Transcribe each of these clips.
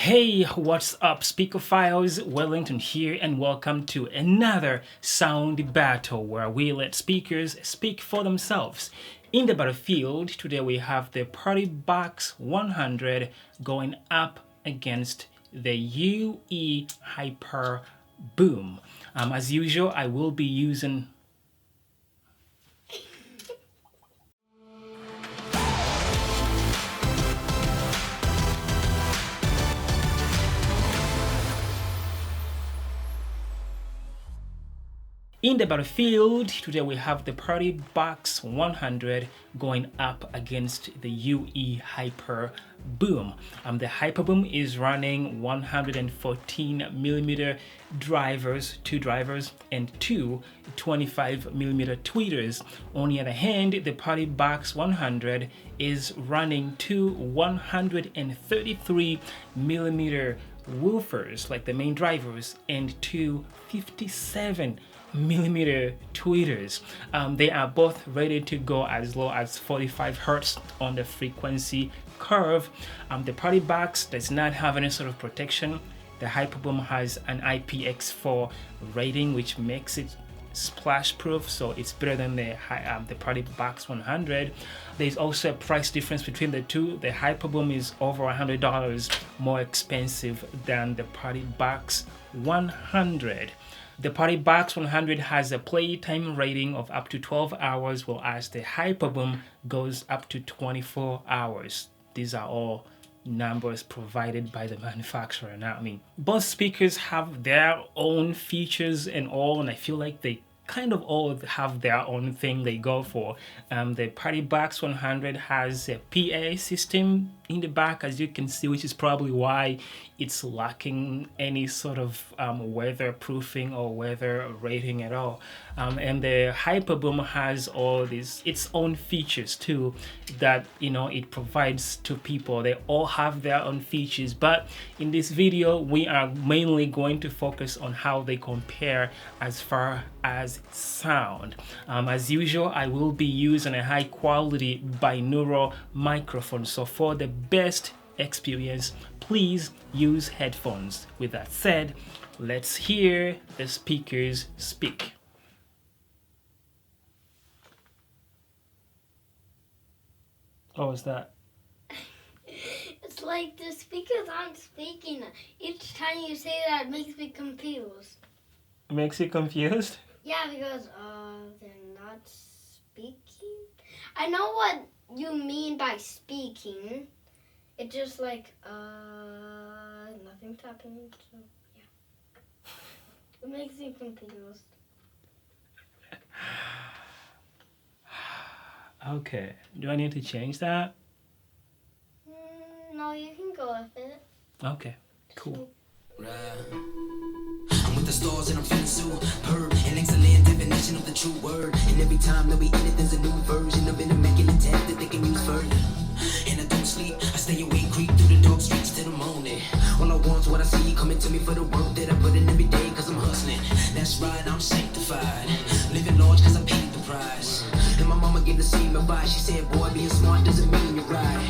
Hey, what's up, Speakophiles? Wellington here, and welcome to another sound battle where we let speakers speak for themselves. In the battlefield, today we have the Partybox 100 going up against the UE Hyperboom. As usual, I will be using In the battlefield, today we have the Partybox 100 going up against the UE Hyperboom. The Hyperboom is running 114mm drivers, two drivers, and two 25mm tweeters. On the other hand, the Partybox 100 is running two 133mm woofers, like the main drivers, and two 57mm tweeters. They are both ready to go as low as 45 Hz on the frequency curve. The Partybox does not have any sort of protection. The Hyperboom has an IPX4 rating, which makes it splash proof, so it's better than the Partybox 100. There's also a price difference between the two. The Hyperboom is over $100 more expensive than the Partybox 100. The Partybox 100 has a playtime rating of up to 12 hours, whereas the Hyperboom goes up to 24 hours. These are all numbers provided by the manufacturer. Now, both speakers have their own features and all, and I feel like they kind of all have their own thing they go for. The Partybox 100 has a PA system in the back, as you can see, which is probably why it's lacking any sort of weatherproofing or weather rating at all. And the Hyperboom has all these its own features too that it provides to people. They all have their own features, but in this video we are mainly going to focus on how they compare as far as sound. As usual, I will be using a high quality binaural microphone, so for the best experience, please use headphones. With that said, let's hear the speakers speak. What was that? It's like the speakers aren't speaking. Each time you say that, it makes me confused. Makes you confused? Yeah, because they're not speaking. I know what you mean by speaking. It's just like nothing's happening. So yeah, it makes me confused. Okay. Do I need to change that? No, you can go with it. Okay. Cool. I'm with the stars and I'm feeling superb. An excellent definition of the true word. And every time that we in it, there's a new version of an immaculate text that they can use further. And I don't sleep, I stay awake, creep through the dark streets till the morning. All I want's what I see coming to me for the work that I put in every day, cause I'm hustling. That's right, I'm sanctified. Living large cause I paid the price. And my mama gave the same advice. She said, boy, being smart doesn't mean you're right.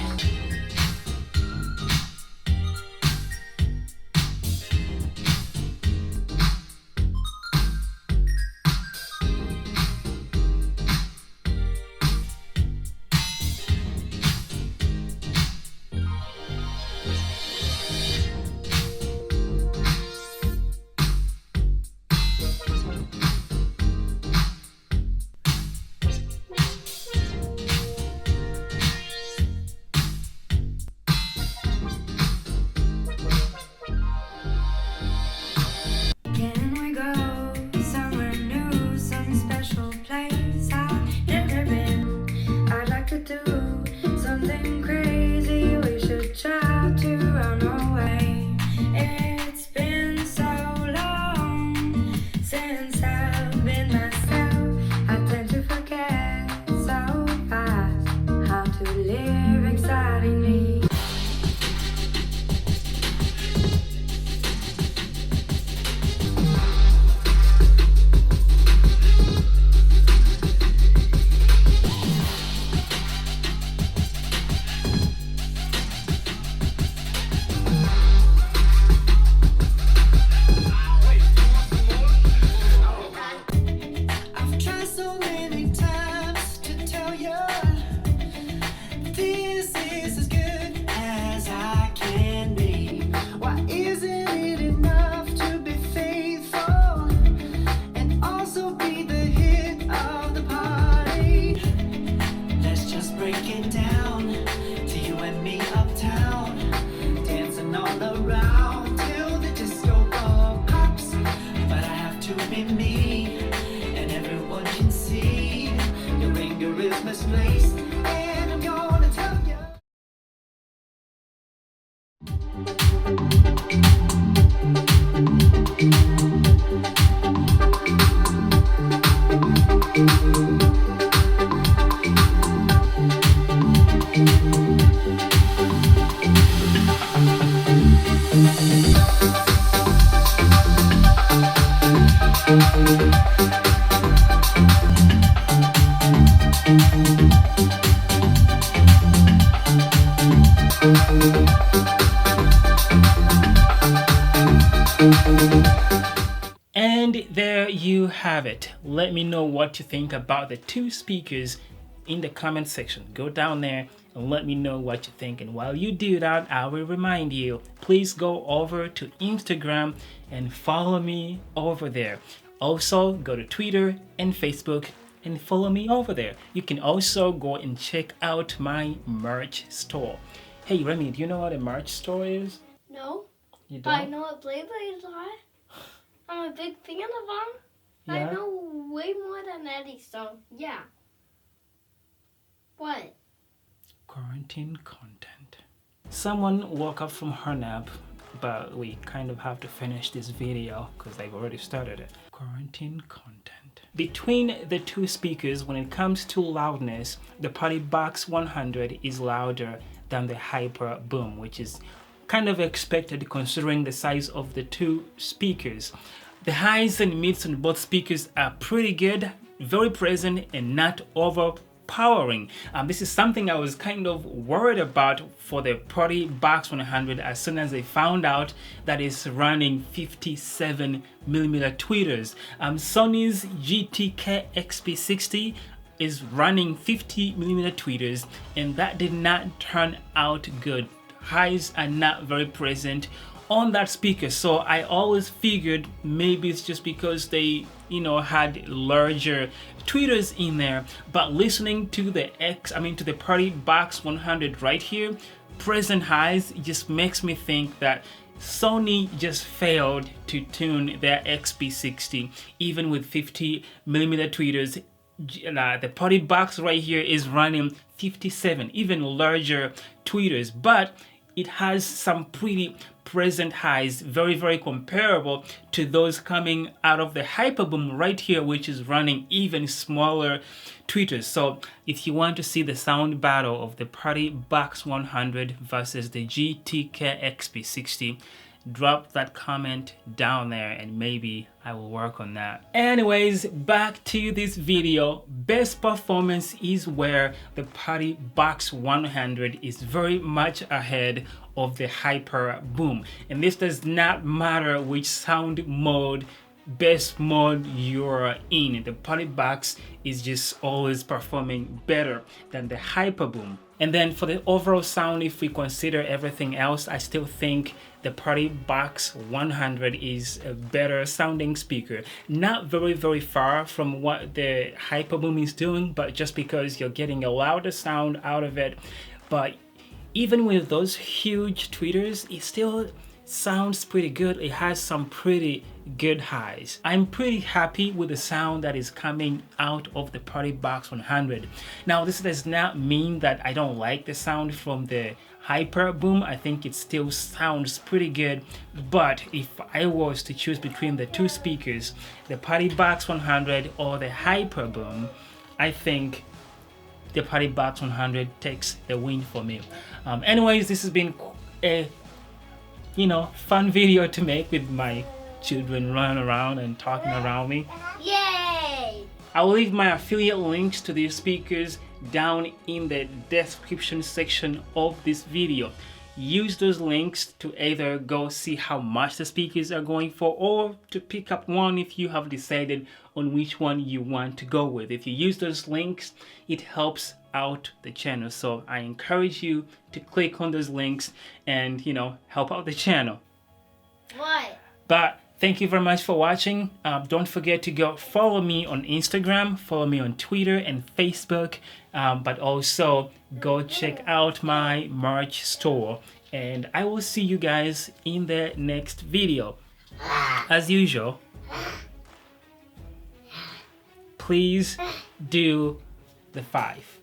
all around till the disco ball pops. But I have to be me, and everyone can see your anger is misplaced, and I'm gonna tell you. And there you have it. Let me know what you think about the two speakers in the comment section. Go down there and let me know what you think. And while you do that, I will remind you, please go over to Instagram and follow me over there. Also, go to Twitter and Facebook and follow me over there. You can also go and check out my merch store. Hey Remy, do you know what a merch store is? No. You But I don't? know what Beyblades are. I'm a big fan of them. Yeah? I know way more than Eddie, so yeah. What? Quarantine content. Someone woke up from her nap, but we kind of have to finish this video because they've already started it. Quarantine content. Between the two speakers, when it comes to loudness, the Partybox 100 is louder than the Hyperboom, which is kind of expected considering the size of the two speakers. The highs and mids on both speakers are pretty good, very present and not overpowering. This is something I was kind of worried about for the Partybox 100 as soon as I found out that it's running 57mm tweeters. Sony's GTK XP60 is running 50mm tweeters, and that did not turn out good. Highs are not very present on that speaker, so I always figured maybe it's just because they had larger tweeters in there. But listening to the to the Partybox 100 right here, present highs, just makes me think that Sony just failed to tune their XP60 even with 50mm tweeters. The Partybox right here is running 57, even larger tweeters, but it has some pretty present highs, very comparable to those coming out of the Hyperboom right here, which is running even smaller tweeters. So if you want to see the sound battle of the Partybox 100 versus the GTK XP60, drop that comment down there and maybe I will work on that. Anyways, back to this video. Best performance is where the Partybox 100 is very much ahead of the Hyperboom, and this does not matter which sound mode, best mode you're in. The Partybox is just always performing better than the Hyperboom. And then for the overall sound, if we consider everything else, I still think the Partybox 100 is a better sounding speaker. Not very far from what the Hyperboom is doing, but just because you're getting a louder sound out of it. But even with those huge tweeters, it still sounds pretty good. It has some pretty good highs. I'm pretty happy with the sound that is coming out of the Partybox 100. Now, this does not mean that I don't like the sound from the Hyperboom. I think it still sounds pretty good, but if I was to choose between the two speakers, the Partybox 100 or the Hyperboom, I think the Partybox 100 takes the win for me. Anyways, this has been a fun video to make with my children running around and talking around me. Yay! I will leave my affiliate links to these speakers down in the description section of this video. Use those links to either go see how much the speakers are going for, or to pick up one if you have decided on which one you want to go with. If you use those links, it helps out the channel. So I encourage you to click on those links and help out the channel. What? But thank you very much for watching. Don't forget to go follow me on Instagram, follow me on Twitter and Facebook, but also go check out my merch store and I will see you guys in the next video. As usual, please do the 5.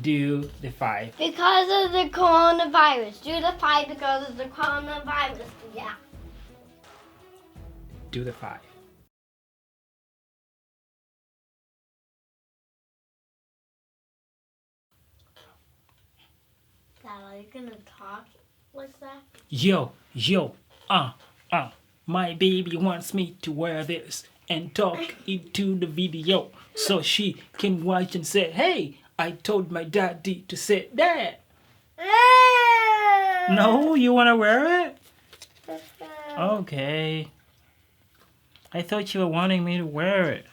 Do the 5. Because of the coronavirus. Do the 5 because of the coronavirus. Yeah. Do the 5. Dad, are you gonna talk like that? Yo, my baby wants me to wear this and talk into the video so she can watch and say, hey, I told my daddy to say that. No, you want to wear it? Okay. I thought you were wanting me to wear it.